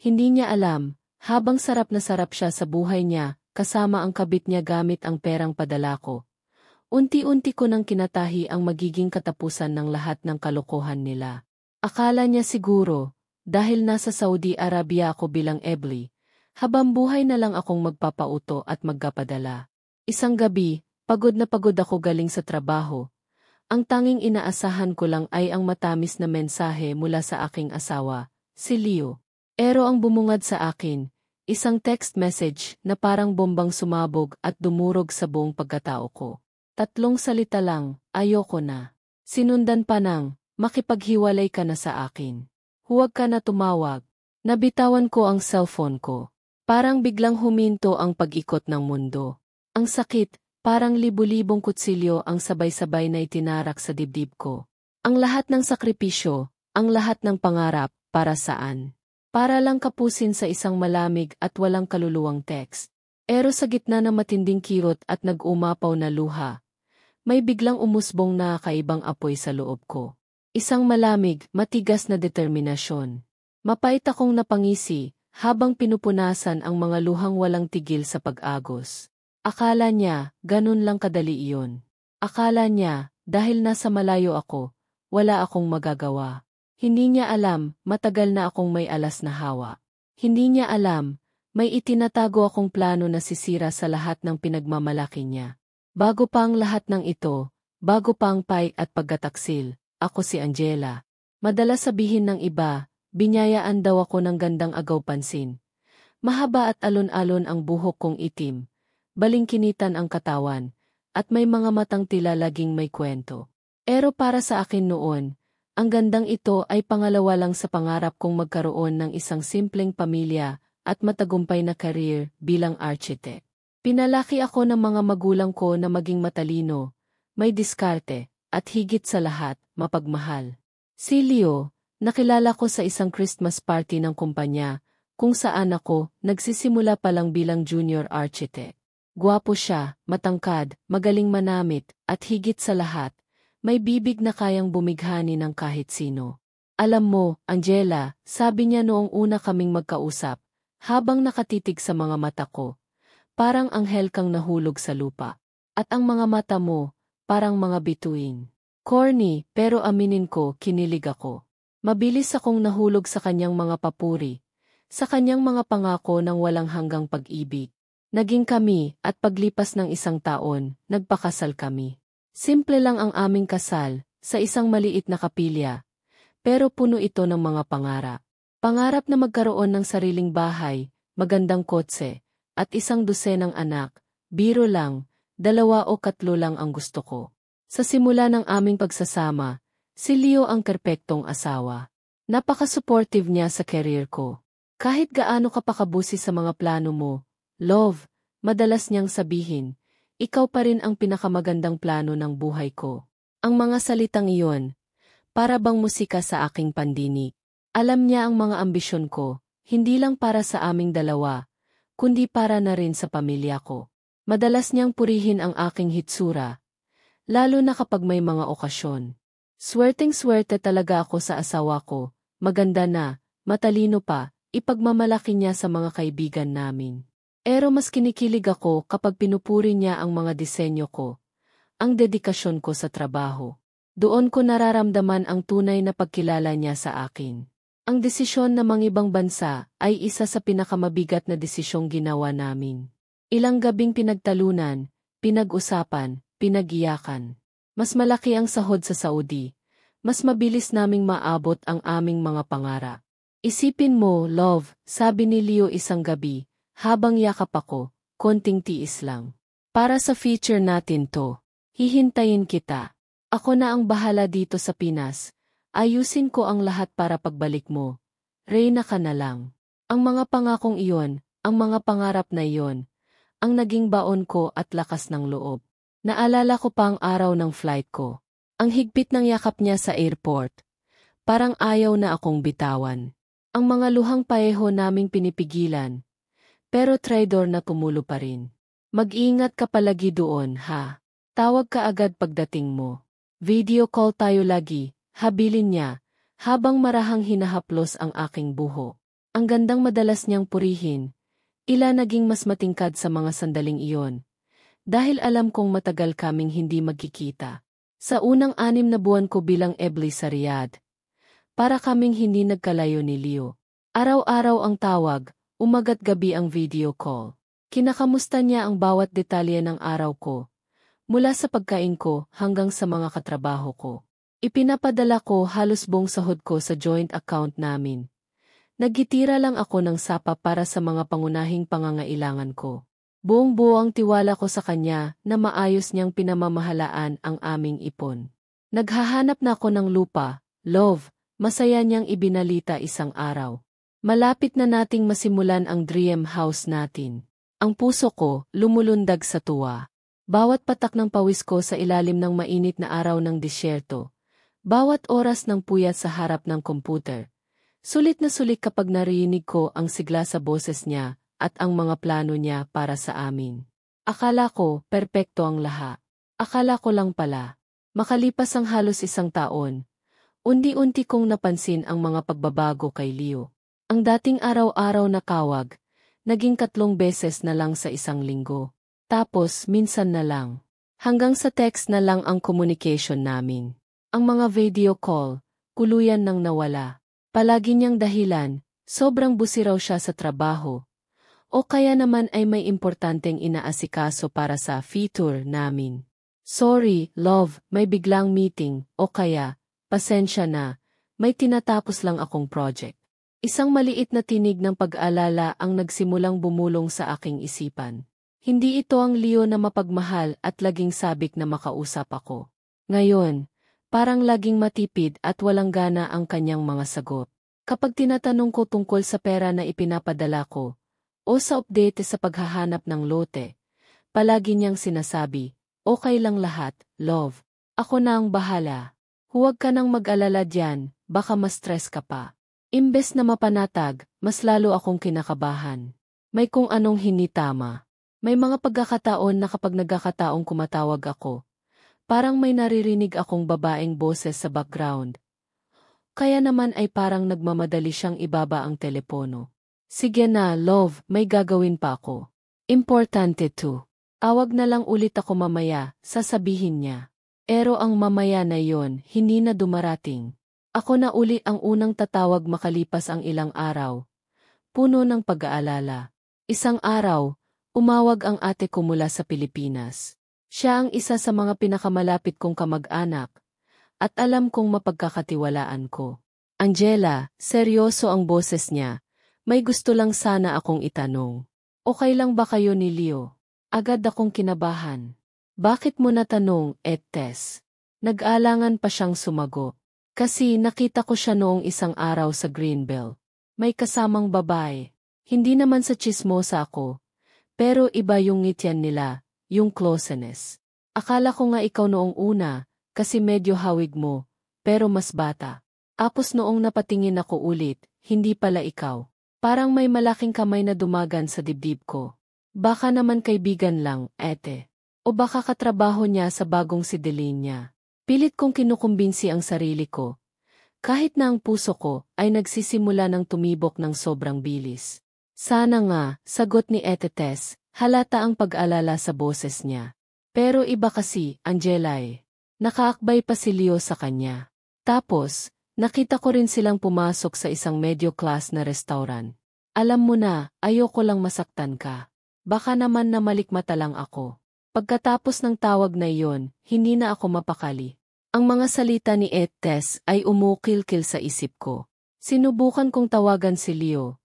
Hindi niya alam, habang sarap na sarap siya sa buhay niya, kasama ang kabit niya gamit ang perang padala ko. Unti-unti ko nang kinatahi ang magiging katapusan ng lahat ng kalokohan nila. Akala niya siguro, dahil nasa Saudi Arabia ako bilang Ebli, habang buhay na lang akong magpapauto at magkapadala. Isang gabi, pagod na pagod ako galing sa trabaho. Ang tanging inaasahan ko lang ay ang matamis na mensahe mula sa aking asawa, si Leo. Pero ang bumungad sa akin, isang text message na parang bombang sumabog at dumurog sa buong pagkatao ko. 3 salita lang, ayoko na. Sinundan pa ng, makipaghiwalay ka na sa akin. Huwag ka na tumawag. Nabitawan ko ang cellphone ko. Parang biglang huminto ang pag-ikot ng mundo. Ang sakit, parang libu-libong kutsilyo ang sabay-sabay na itinarak sa dibdib ko. Ang lahat ng sakripisyo, ang lahat ng pangarap, para saan? Para lang kapusin sa isang malamig at walang kaluluwang text. Pero sa gitna ng matinding kirot at nag-umapaw na luha, may biglang umusbong na kakaibang apoy sa loob ko. Isang malamig, matigas na determinasyon. Mapait akong napangisi, habang pinupunasan ang mga luhang walang tigil sa pag-agos. Akala niya, ganun lang kadali iyon. Akala niya, dahil nasa malayo ako, wala akong magagawa. Hindi niya alam, matagal na akong may alas na hawa. Hindi niya alam, may itinatago akong plano na sisira sa lahat ng pinagmamalaki niya. Bago pa ang lahat ng ito, bago pa ang pay at paggataksil, ako si Angela. Madalas sabihin ng iba, binyayaan daw ako ng gandang agaw pansin. Mahaba at alon-alon ang buhok kong itim, balingkinitan ang katawan, at may mga matang tila laging may kwento. Pero para sa akin noon, ang gandang ito ay pangalawa lang sa pangarap kong magkaroon ng isang simpleng pamilya at matagumpay na career bilang architect. Pinalaki ako ng mga magulang ko na maging matalino, may diskarte, at higit sa lahat, mapagmahal. Si Leo, nakilala ko sa isang Christmas party ng kumpanya, kung saan ako nagsisimula pa lang bilang junior architect. Gwapo siya, matangkad, magaling manamit, at higit sa lahat, may bibig na kayang bumighani ng kahit sino. Alam mo, Angela, sabi niya noong una kaming magkausap, habang nakatitig sa mga mata ko, parang anghel kang nahulog sa lupa. At ang mga mata mo, parang mga bituin. Corny, pero aminin ko, kinilig ako. Mabilis akong nahulog sa kanyang mga papuri, sa kanyang mga pangako ng walang hanggang pag-ibig. Naging kami, at paglipas ng 1 taon, nagpakasal kami. Simple lang ang aming kasal, sa isang maliit na kapilya. Pero puno ito ng mga pangarap. Pangarap na magkaroon ng sariling bahay, magandang kotse, at 1 dosenang anak. Biro lang, 2 o 3 lang ang gusto ko. Sa simula ng aming pagsasama, si Leo ang perpektong asawa. Napaka-supportive niya sa career ko. Kahit gaano ka pakabusi sa mga plano mo, love, madalas niyang sabihin, ikaw pa rin ang pinakamagandang plano ng buhay ko. Ang mga salitang iyon, para bang musika sa aking pandinig. Alam niya ang mga ambisyon ko, hindi lang para sa aming dalawa, kundi para na rin sa pamilya ko. Madalas niyang purihin ang aking hitsura, lalo na kapag may mga okasyon. Swerteng-swerte talaga ako sa asawa ko, maganda na, matalino pa, ipagmamalaki niya sa mga kaibigan namin. Pero mas kinikilig ako kapag pinupuri niya ang mga disenyo ko, ang dedikasyon ko sa trabaho. Doon ko nararamdaman ang tunay na pagkilala niya sa akin. Ang desisyon na mangibang bansa ay isa sa pinakamabigat na desisyong ginawa namin. Ilang gabing pinagtalunan, pinag-usapan, pinag-iyakan. Mas malaki ang sahod sa Saudi, mas mabilis naming maabot ang aming mga pangarap. Isipin mo, love, sabi ni Leo isang gabi, habang yakap ako, konting tiis lang. Para sa future natin to, hihintayin kita. Ako na ang bahala dito sa Pinas. Ayusin ko ang lahat para pagbalik mo. Reyna ka na lang. Ang mga pangakong iyon, ang mga pangarap na iyon, ang naging baon ko at lakas ng loob. Naalala ko pa ang araw ng flight ko. Ang higpit ng yakap niya sa airport. Parang ayaw na akong bitawan. Ang mga luhang paeho naming pinipigilan. Pero traidor na tumulo pa rin. Mag-iingat ka palagi doon, ha? Tawag ka agad pagdating mo. Video call tayo lagi. Habilin niya, habang marahang hinahaplos ang aking buho. Ang gandang madalas niyang purihin. Naging mas matingkad sa mga sandaling iyon. Dahil alam kong matagal kaming hindi magkikita. Sa unang 6 na buwan ko bilang Ebli sa Riyadh, para kaming hindi nagkalayo ni Leo. Araw-araw ang tawag, umaga't gabi ang video call. Kinakamusta niya ang bawat detalye ng araw ko, mula sa pagkain ko hanggang sa mga katrabaho ko. Ipinapadala ko halos buong sahod ko sa joint account namin. Nagitira lang ako ng sapa para sa mga pangunahing pangangailangan ko. Buong-buo ang tiwala ko sa kanya na maayos niyang pinamamahalaan ang aming ipon. Naghahanap na ako ng lupa, love, masaya niyang ibinalita isang araw. Malapit na nating masimulan ang dream house natin. Ang puso ko lumulundag sa tuwa. Bawat patak ng pawis ko sa ilalim ng mainit na araw ng disyerto. Bawat oras ng puyat sa harap ng komputer. Sulit na sulit kapag narinig ko ang sigla sa boses niya at ang mga plano niya para sa amin. Akala ko, perpekto ang lahat. Akala ko lang pala. Makalipas ang halos 1 taon, unti-unti kong napansin ang mga pagbabago kay Leo. Ang dating araw-araw na kawag, naging 3 beses na lang sa 1 linggo. Tapos, minsan na lang. Hanggang sa text na lang ang communication namin. Ang mga video call, kuluyan nang nawala. Palagi niyang dahilan, sobrang busy raw siya sa trabaho. O kaya naman ay may importanteng inaasikaso para sa feature namin. Sorry, love, may biglang meeting, o kaya, pasensya na, may tinatapos lang akong project. Isang maliit na tinig ng pag-alala ang nagsimulang bumulong sa aking isipan. Hindi ito ang Leo na mapagmahal at laging sabik na makausap ako. Ngayon, parang laging matipid at walang gana ang kanyang mga sagot. Kapag tinatanong ko tungkol sa pera na ipinapadala ko, o sa update sa paghahanap ng lote, palagi niyang sinasabi, okay lang lahat, love. Ako na ang bahala. Huwag ka nang mag-alala diyan, baka ma-stress ka pa. Imbes na mapanatag, mas lalo akong kinakabahan. May kung anong hindi tama. May mga pagkakataon na kapag nagkakataong kumatawag ako, parang may naririnig akong babaeng boses sa background. Kaya naman ay parang nagmamadali siyang ibaba ang telepono. Sige na, love, may gagawin pa ako. Importante to. Awag na lang ulit ako mamaya, sasabihin niya. Pero ang mamaya na yon, hindi na dumarating. Ako na uli ang unang tatawag makalipas ang ilang araw. Puno ng pag-aalala. Isang araw, umawag ang ate ko mula sa Pilipinas. Siya ang isa sa mga pinakamalapit kong kamag-anak, at alam kong mapagkakatiwalaan ko. Angela, seryoso ang boses niya. May gusto lang sana akong itanong. Okay lang ba kayo ni Leo? Agad akong kinabahan. Bakit mo natanong, Tess? Nag-alangan pa siyang sumagot. Kasi nakita ko siya noong isang araw sa Greenbelt. May kasamang babae. Hindi naman sa tsismosa ako. Pero iba yung ngitian nila, yung closeness. Akala ko nga ikaw noong una, kasi medyo hawig mo, pero mas bata. Apos noong napatingin ako ulit, hindi pala ikaw. Parang may malaking kamay na dumagan sa dibdib ko. Baka naman kaibigan lang, ete. O baka katrabaho niya sa bagong sidelin niya. Pilit kong kinukumbinsi ang sarili ko. Kahit na ang puso ko ay nagsisimula ng tumibok ng sobrang bilis. Sana nga, sagot ni Ete Tess, halata ang pag-alala sa boses niya. Pero iba kasi, Angela eh. Nakaakbay pa si Leo sa kanya. Tapos, nakita ko rin silang pumasok sa isang medyo class na restaurant. Alam mo na, ayoko lang masaktan ka. Baka naman na malikmata lang ako. Pagkatapos ng tawag na iyon, hindi na ako mapakali. Ang mga salita ni Ete Tess ay umukilkil sa isip ko. Sinubukan kong tawagan si Leo.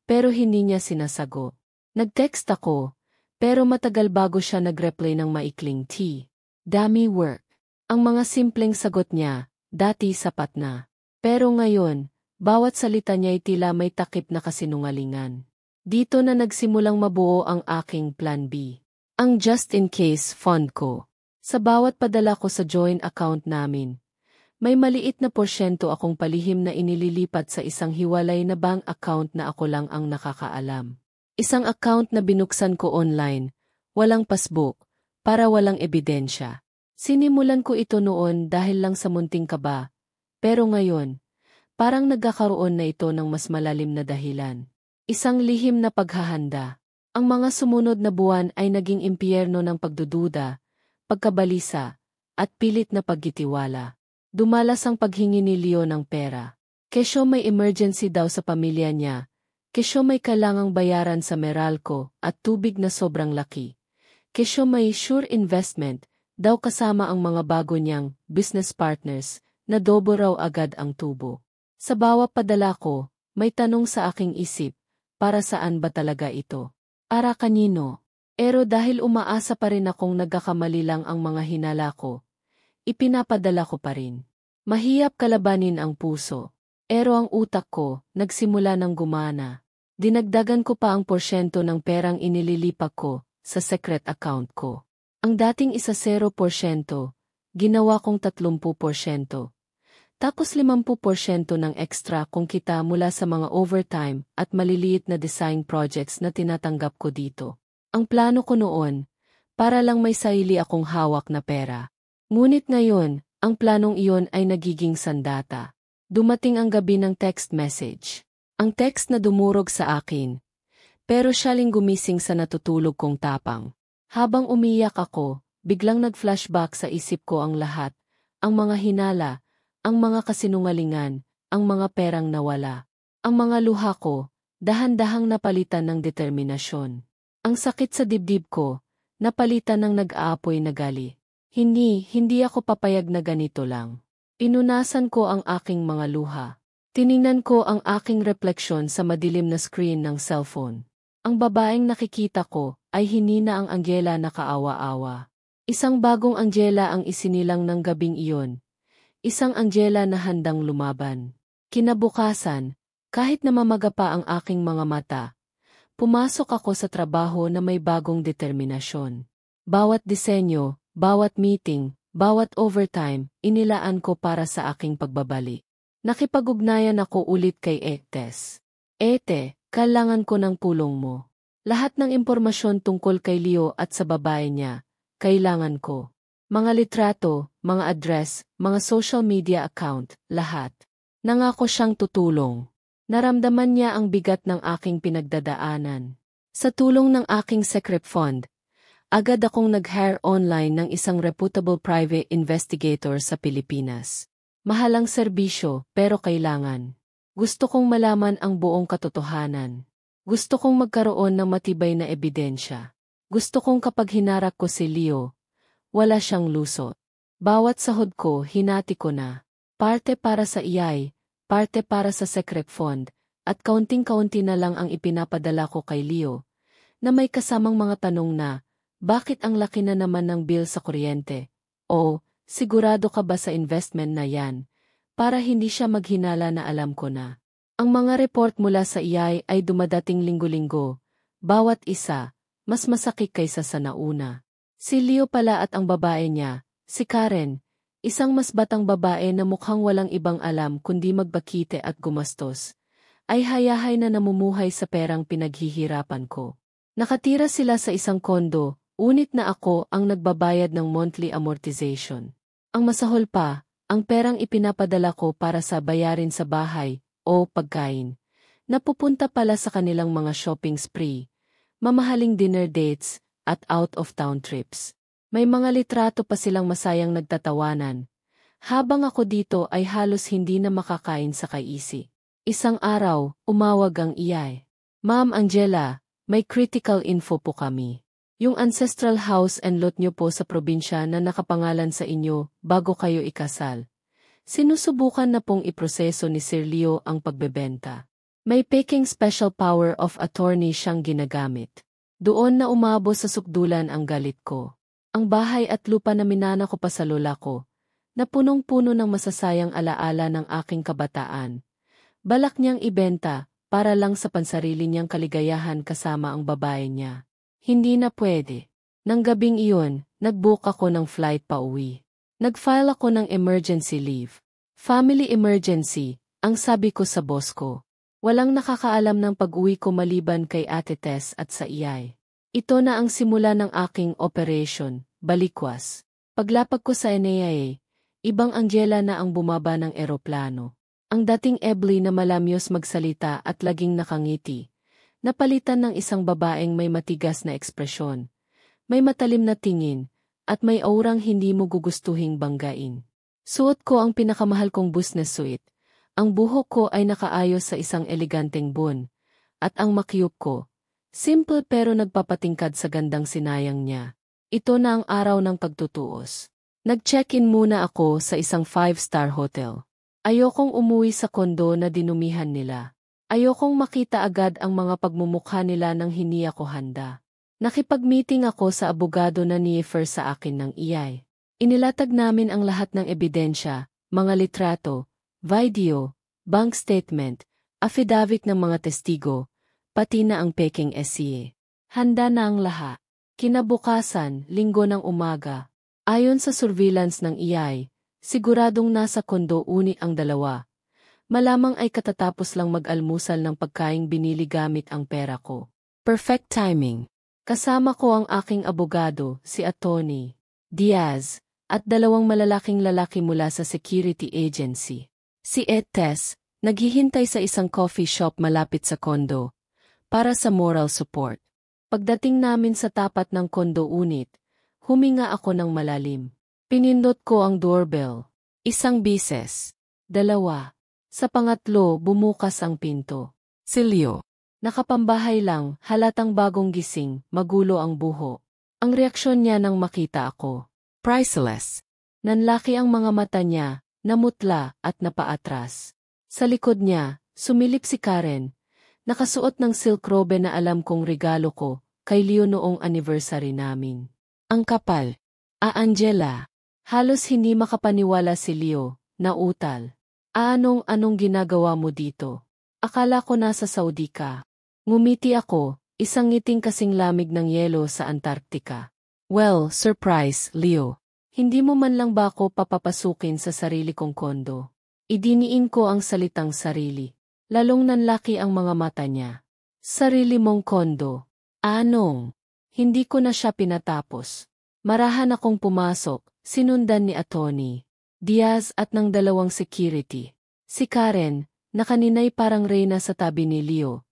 Pero hindi niya sinasagot. Nag-text ako, pero matagal bago siya nag-reply ng maikling T. Dami work. Ang mga simpleng sagot niya, dati sapat na. Pero ngayon, bawat salita niya ay tila may takip na kasinungalingan. Dito na nagsimulang mabuo ang aking plan B. Ang just in case fund ko. Sa bawat padala ko sa joint account namin, may maliit na porsyento akong palihim na inililipat sa isang hiwalay na bank account na ako lang ang nakakaalam. Isang account na binuksan ko online, walang passbook, para walang ebidensya. Sinimulan ko ito noon dahil lang sa munting kaba, pero ngayon, Parang nagkakaroon na ito ng mas malalim na dahilan. Isang lihim na paghahanda. Ang mga sumunod na buwan ay naging impyerno ng pagdududa, pagkabalisa, at pilit na pagkitiwala. Dumalas ang paghingi ni Leo ng pera. Kesyo may emergency daw sa pamilya niya. Kesyo may kailangang bayaran sa Meralco at tubig na sobrang laki. Kesyo may sure investment, daw kasama ang mga bago niyang business partners, na dobo raw agad ang tubo. Sa bawat padala ko, may tanong sa aking isip, para saan ba talaga ito? Para kanino? Pero dahil umaasa pa rin akong nagkakamali lang ang mga hinala ko, ipinapadala ko pa rin. Mahirap kalabanin ang puso. Pero ang utak ko, nagsimula ng gumana. Dinagdagan ko pa ang porsyento ng perang inililipak ko sa secret account ko. Ang dating 0%, ginawa kong 30%. Tapos 50% ng extra kung kita mula sa mga overtime at maliliit na design projects na tinatanggap ko dito. Ang plano ko noon, para lang may sarili akong hawak na pera. Ngunit ngayon, ang planong iyon ay nagiging sandata. Dumating ang gabi ng text message. Ang text na dumurog sa akin. Pero siyaling gumising sa natutulog kong tapang. Habang umiyak ako, biglang nag-flashback sa isip ko ang lahat. Ang mga hinala, ang mga kasinungalingan, ang mga perang nawala. Ang mga luha ko, dahan-dahang napalitan ng determinasyon. Ang sakit sa dibdib ko, napalitan ng nag-aapoy na gali. Hindi ako papayag na ganito lang. Pinunasan ko ang aking mga luha. Tiningnan ko ang aking refleksyon sa madilim na screen ng cellphone. Ang babaeng nakikita ko ay hinina ang Angela na kaawa-awa. Isang bagong Angela ang isinilang ng gabing iyon. Isang Angela na handang lumaban. Kinabukasan, kahit namamaga pa ang aking mga mata, pumasok ako sa trabaho na may bagong determinasyon. Bawat disenyo, bawat meeting, bawat overtime, inilaan ko para sa aking pagbabalik. Nakipag-ugnayan ako ulit kay Etes. Ete, kailangan ko ng tulong mo. Lahat ng impormasyon tungkol kay Leo at sa babae niya, kailangan ko. Mga litrato, mga address, mga social media account, lahat. Nangako siyang tutulong. Naramdaman niya ang bigat ng aking pinagdadaanan. Sa tulong ng aking secret fund, agad akong nag-hire online ng isang reputable private investigator sa Pilipinas. Mahalang serbisyo, pero kailangan. Gusto kong malaman ang buong katotohanan. Gusto kong magkaroon ng matibay na ebidensya. Gusto kong kapag hinarak ko si Leo, wala siyang lusot. Bawat sahod ko, hinati ko na. Parte para sa iyay, parte para sa secret fund, at kaunting-kaunti na lang ang ipinapadala ko kay Leo, na may kasamang mga tanong na, bakit ang laki na naman ng bill sa kuryente? O, sigurado ka ba sa investment na yan? Para hindi siya maghinala na alam ko na. Ang mga report mula sa iyay ay dumadating linggo-linggo, bawat isa, mas masakit kaysa sa nauna. Si Leo pala at ang babae niya, si Karen, isang mas batang babae na mukhang walang ibang alam kundi magbakite at gumastos, ay hayahay na namumuhay sa perang pinaghihirapan ko. Nakatira sila sa isang kondo, unit na ako ang nagbabayad ng monthly amortization. Ang masahol pa, ang perang ipinapadala ko para sa bayarin sa bahay o pagkain, napupunta pala sa kanilang mga shopping spree, mamahaling dinner dates, at out-of-town trips. May mga litrato pa silang masayang nagtatawanan. Habang ako dito ay halos hindi na makakain sa kaisi. Isang araw, umawag ang iyay. Ma'am Angela, may critical info po kami. Yung ancestral house and lot nyo po sa probinsya na nakapangalan sa inyo bago kayo ikasal. Sinusubukan na pong iproseso ni Sir Leo ang pagbebenta. May peking special power of attorney siyang ginagamit. Doon na umabot sa sukdulan ang galit ko. Ang bahay at lupa na minana ko pa sa lola ko, na punong-puno ng masasayang alaala ng aking kabataan. Balak niyang ibenta, para lang sa pansarili niyang kaligayahan kasama ang babae niya. Hindi na pwede. Nang gabing iyon, nag-book ako ng flight pa uwi. Nag-file ako ng emergency leave. Family emergency, ang sabi ko sa boss ko. Walang nakakaalam ng pag-uwi ko maliban kay Ate Tess at sa iyay. Ito na ang simula ng aking operation, balikwas. Paglapag ko sa NAIA, ibang Angela na ang bumaba ng eroplano. Ang dating Ebly na malamyos magsalita at laging nakangiti, napalitan ng isang babaeng may matigas na ekspresyon, may matalim na tingin, at may aurang hindi mo gugustuhing banggain. Suot ko ang pinakamahal kong business suit. Ang buhok ko ay nakaayos sa isang eleganteng bun, at ang makyup ko, simple pero nagpapatingkad sa gandang sinayang niya. Ito na ang araw ng pagtutuos. Nag-check-in muna ako sa isang 5-star hotel. Ayokong umuwi sa kondo na dinumihan nila. Ayokong makita agad ang mga pagmumukha nila nang hindi ako handa. Nakipag-meeting ako sa abogado na ni-refer sa akin ng iyay. Inilatag namin ang lahat ng ebidensya, mga litrato, video, bank statement, affidavit ng mga testigo, pati na ang peking SCA. Handa na ang lahat. Kinabukasan, linggo ng umaga. Ayon sa surveillance ng iyay, siguradong nasa kondo uni ang dalawa. Malamang ay katatapos lang mag-almusal ng pagkaing binili gamit ang pera ko. Perfect timing. Kasama ko ang aking abogado, si Atty. Diaz, at dalawang malalaking lalaki mula sa security agency. Si Tess, naghihintay sa isang coffee shop malapit sa kondo, para sa moral support. Pagdating namin sa tapat ng kondo unit, huminga ako ng malalim. Pinindot ko ang doorbell. Isang bises. 2. Sa pangatlo, bumukas ang pinto. Si Leo. Nakapambahay lang, halatang bagong gising, magulo ang buho. Ang reaksyon niya nang makita ako. Priceless. Nanlaki ang mga mata niya, namutla at napaatras. Sa likod niya, sumilip si Karen. Nakasuot ng silk robe na alam kong regalo ko, kay Leo noong anniversary namin. Ang kapal. Angela. Halos hindi makapaniwala si Leo, nautal. Anong ginagawa mo dito? Akala ko nasa Saudi ka. Ngumiti ako, isang ngiting kasing lamig ng yelo sa Antarctica. Well, surprise, Leo. Hindi mo man lang ba ako papapasukin sa sarili kong kondo? Idiniin ko ang salitang sarili. Lalong nanlaki ang mga mata niya. Sarili mong kondo. Anong? Hindi ko na siya pinatapos. Marahan akong pumasok, sinundan ni Atty. Diaz at ng dalawang security. Si Karen, na kanina'y parang reyna sa tabi ni Leo,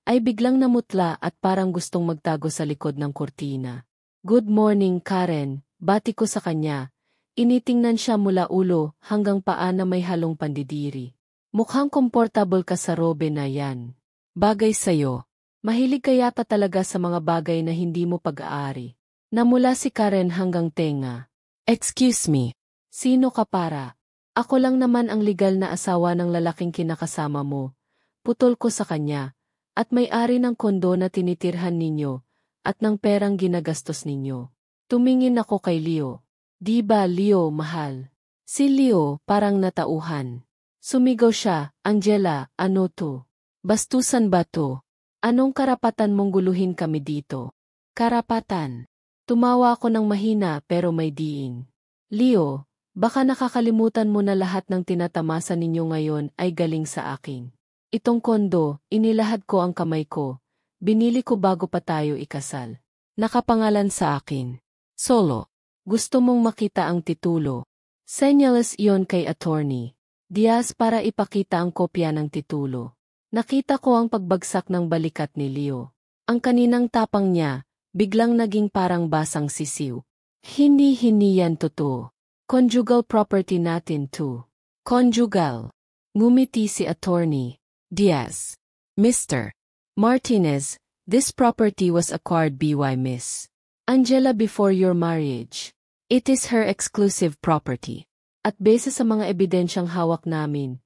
ay biglang namutla at parang gustong magtago sa likod ng kurtina. Good morning, Karen, bati ko sa kanya. Initingnan siya mula ulo hanggang paa na may halong pandidiri. Mukhang komportable ka sa robe na yan. Bagay sa'yo. Mahilig ka yata talaga sa mga bagay na hindi mo pag-aari. Namula si Karen hanggang tenga. Excuse me. Sino ka para? Ako lang naman ang legal na asawa ng lalaking kinakasama mo. Putol ko sa kanya. At may-ari ng kondo na tinitirhan ninyo. At ng perang ginagastos ninyo. Tumingin ako kay Leo. Di ba Leo, mahal? Si Leo parang natauhan. Sumigaw siya, Angela, ano to? Bastusan ba to? Anong karapatan mong guluhin kami dito? Karapatan. Tumawa ako ng mahina pero may diin. Leo, baka nakakalimutan mo na lahat ng tinatamasa ninyo ngayon ay galing sa akin. Itong kondo, inilahad ko ang kamay ko. Binili ko bago pa tayo ikasal. Nakapangalan sa akin. Solo. Gusto mong makita ang titulo. Senyales iyon kay Atty. Diaz para ipakita ang kopya ng titulo. Nakita ko ang pagbagsak ng balikat ni Leo. Ang kaninang tapang niya, biglang naging parang basang sisiw. Hindi yan totoo. Conjugal property natin to. Conjugal. Ngumiti si Atty. Diaz. Mr. Martinez, this property was acquired by Miss Angela before your marriage. It is her exclusive property. At base sa mga ebidensyang hawak namin,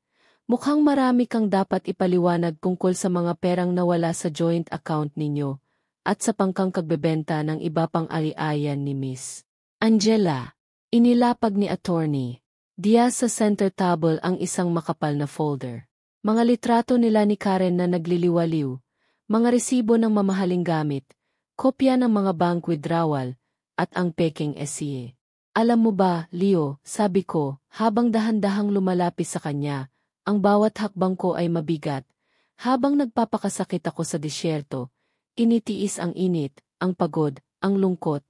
mukhang marami kang dapat ipaliwanag tungkol sa mga perang nawala sa joint account ninyo at sa pangkang kagbebenta ng iba pang ari-ayan ni Miss Angela. Inilapag ni Atty. Diaz sa center table ang isang makapal na folder. Mga litrato nila ni Karen na nagliliwaliw, mga resibo ng mamahaling gamit, kopya ng mga bank withdrawal, at ang peking SCA. Alam mo ba, Leo, sabi ko, habang dahan-dahang lumalapit sa kanya, ang bawat hakbang ko ay mabigat. Habang nagpapakasakit ako sa disyerto, initiis ang init, ang pagod, ang lungkot,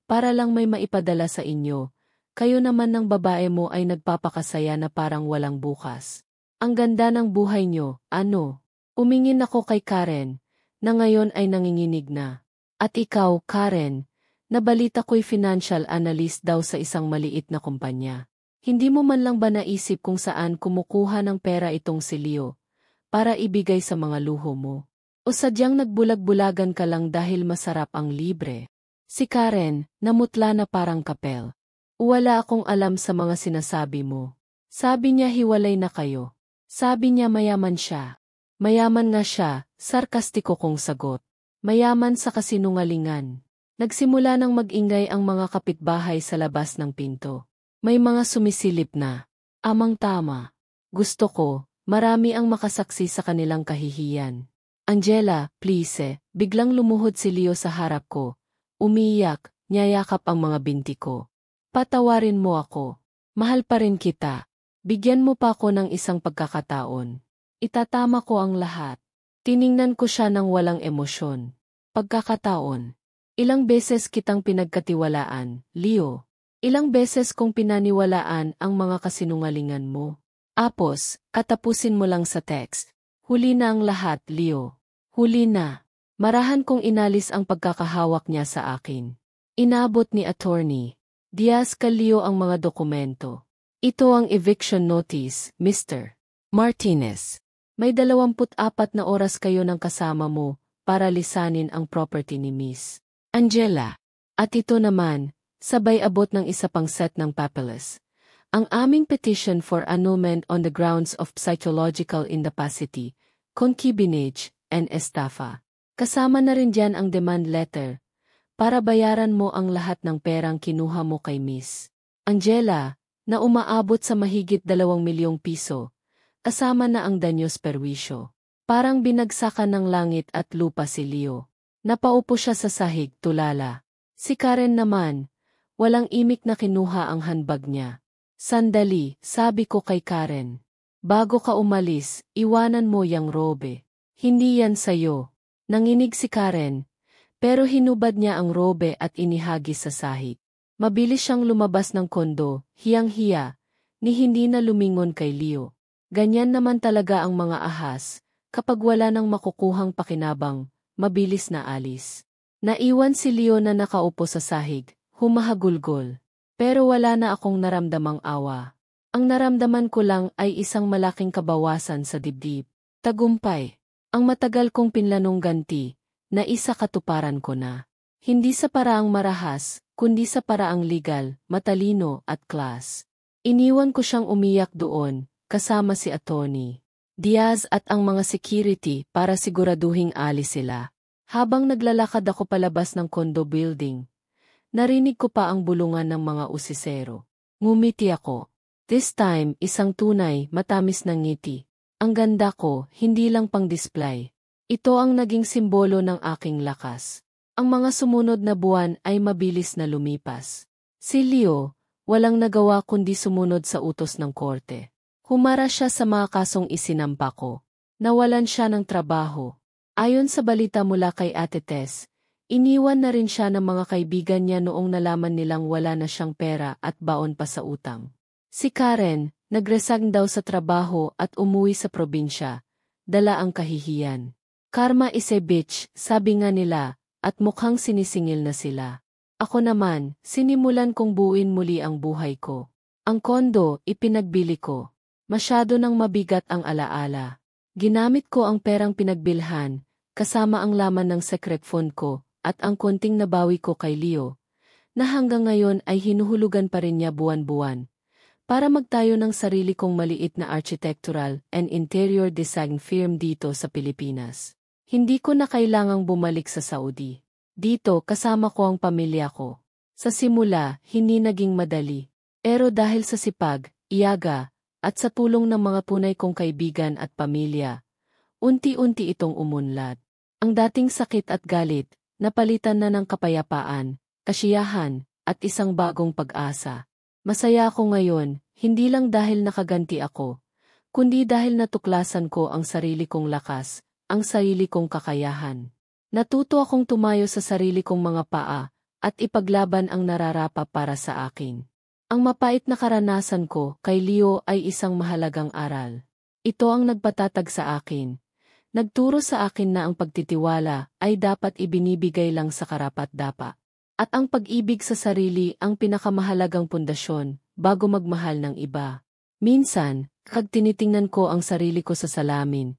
para lang may maipadala sa inyo. Kayo naman ng babae mo ay nagpapakasaya na parang walang bukas. Ang ganda ng buhay nyo, ano? Umingin ako kay Karen, na ngayon ay nanginginig na. At ikaw, Karen, nabalita ko'y financial analyst daw sa isang maliit na kumpanya. Hindi mo man lang ba naisip kung saan kumukuha ng pera itong si Leo para ibigay sa mga luho mo? O sadyang nagbulag-bulagan ka lang dahil masarap ang libre? Si Karen, namutla na parang kapel. Wala akong alam sa mga sinasabi mo. Sabi niya hiwalay na kayo. Sabi niya mayaman siya. Mayaman nga siya, sarkastiko kong sagot. Mayaman sa kasinungalingan. Nagsimula ng mag-ingay ang mga kapitbahay sa labas ng pinto. May mga sumisilip na. Amang tama. Gusto ko, marami ang makasaksi sa kanilang kahihiyan. Angela, please. Biglang lumuhod si Leo sa harap ko. Umiyak, niyayakap ang mga binti ko. Patawarin mo ako. Mahal pa rin kita. Bigyan mo pa ako ng isang pagkakataon. Itatama ko ang lahat. Tiningnan ko siya ng walang emosyon. Pagkakataon. Ilang beses kitang pinagkatiwalaan, Leo. Ilang beses kong pinaniwalaan ang mga kasinungalingan mo. Apos, katapusin mo lang sa text. Huli na ang lahat, Leo. Huli na. Marahan kong inalis ang pagkakahawak niya sa akin. Inabot ni Attorney Diaz Calio ang mga dokumento. Ito ang eviction notice, Mr. Martinez. May 24 na oras kayo ng kasama mo para lisanin ang property ni Miss Angela. At ito naman, sabay abot ng isa pang set ng papeles. Ang aming petition for annulment on the grounds of psychological incapacity, concubinage, and estafa. Kasama na rin dyan ang demand letter para bayaran mo ang lahat ng perang kinuha mo kay Miss Angela, na umaabot sa mahigit 2 milyong piso, kasama na ang danyos perwisyo. Parang binagsakan ng langit at lupa si Leo. Napaupo siya sa sahig, tulala. Si Karen naman, walang imik na kinuha ang handbag niya. Sandali, sabi ko kay Karen. Bago ka umalis, iwanan mo yang robe. Hindi yan sayo. Nanginig si Karen, pero hinubad niya ang robe at inihagis sa sahig. Mabilis siyang lumabas ng kondo, hiyang-hiya, ni hindi na lumingon kay Leo. Ganyan naman talaga ang mga ahas, kapag wala nang makukuhang pakinabang, mabilis na alis. Naiwan si Leo na nakaupo sa sahig, humahagulgol. Pero wala na akong naramdamang awa. Ang naramdaman ko lang ay isang malaking kabawasan sa dibdib. Tagumpay. Ang matagal kong pinlanong ganti, na isa katuparan ko na. Hindi sa paraang marahas, kundi sa paraang legal, matalino at class. Iniwan ko siyang umiyak doon, kasama si Atty. Diaz at ang mga security para siguraduhing alis sila. Habang naglalakad ako palabas ng condo building, narinig ko pa ang bulungan ng mga usisero. Ngumiti ako. This time, isang tunay, matamis na ngiti. Ang ganda ko, hindi lang pang display. Ito ang naging simbolo ng aking lakas. Ang mga sumunod na buwan ay mabilis na lumipas. Si Leo, walang nagawa kundi sumunod sa utos ng korte. Humara siya sa mga kasong isinampa ko. Nawalan siya ng trabaho. Ayon sa balita mula kay Ate Tess, iniwan na rin siya ng mga kaibigan niya noong nalaman nilang wala na siyang pera at baon pa sa utang. Si Karen, nagresign daw sa trabaho at umuwi sa probinsya. Dala ang kahihiyan. Karma is a bitch, sabi nga nila, at mukhang sinisingil na sila. Ako naman, sinimulan kong buuin muli ang buhay ko. Ang kondo, ipinagbili ko. Masyado nang mabigat ang alaala. Ginamit ko ang perang pinagbilhan, kasama ang laman ng secret fund ko, at ang konting nabawi ko kay Leo, na hanggang ngayon ay hinuhulugan pa rin niya buwan-buwan, para magtayo ng sarili kong maliit na architectural and interior design firm dito sa Pilipinas. Hindi ko na kailangang bumalik sa Saudi. Dito kasama ko ang pamilya ko. Sa simula, hindi naging madali. Pero dahil sa sipag, iyaga, at sa tulong ng mga tunay kong kaibigan at pamilya, unti-unti itong umunlad. Ang dating sakit at galit, napalitan na ng kapayapaan, kasiyahan, at isang bagong pag-asa. Masaya ako ngayon, hindi lang dahil nakaganti ako, kundi dahil natuklasan ko ang sarili kong lakas, ang sarili kong kakayahan. Natuto akong tumayo sa sarili kong mga paa, at ipaglaban ang nararapa para sa akin. Ang mapait na karanasan ko kay Leo ay isang mahalagang aral. Ito ang nagpatatag sa akin. Nagturo sa akin na ang pagtitiwala ay dapat ibinibigay lang sa karapat-dapat. At ang pag-ibig sa sarili ang pinakamahalagang pundasyon bago magmahal ng iba. Minsan, kapag tinitingnan ko ang sarili ko sa salamin,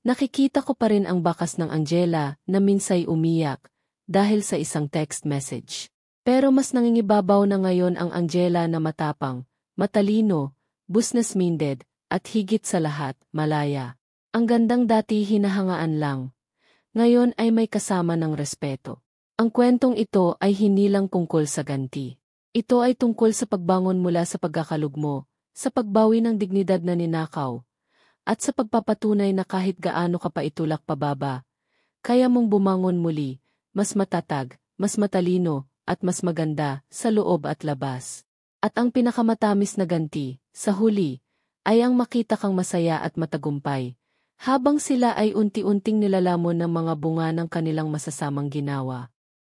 nakikita ko pa rin ang bakas ng Angela na minsay umiyak dahil sa isang text message. Pero mas nangingibabaw na ngayon ang Angela na matapang, matalino, business-minded, at higit sa lahat, malaya. Ang gandang dati hinahangaan lang. Ngayon ay may kasama ng respeto. Ang kwentong ito ay hindi lang tungkol sa ganti. Ito ay tungkol sa pagbangon mula sa pagkakalugmo, sa pagbawi ng dignidad na ninakaw, at sa pagpapatunay na kahit gaano ka pa itulak pababa, kaya mong bumangon muli, mas matatag, mas matalino, at mas maganda sa loob at labas. At ang pinakamatamis na ganti, sa huli, ay ang makita kang masaya at matagumpay, habang sila ay unti-unting nilalamon ng mga bunga ng kanilang masasamang ginawa.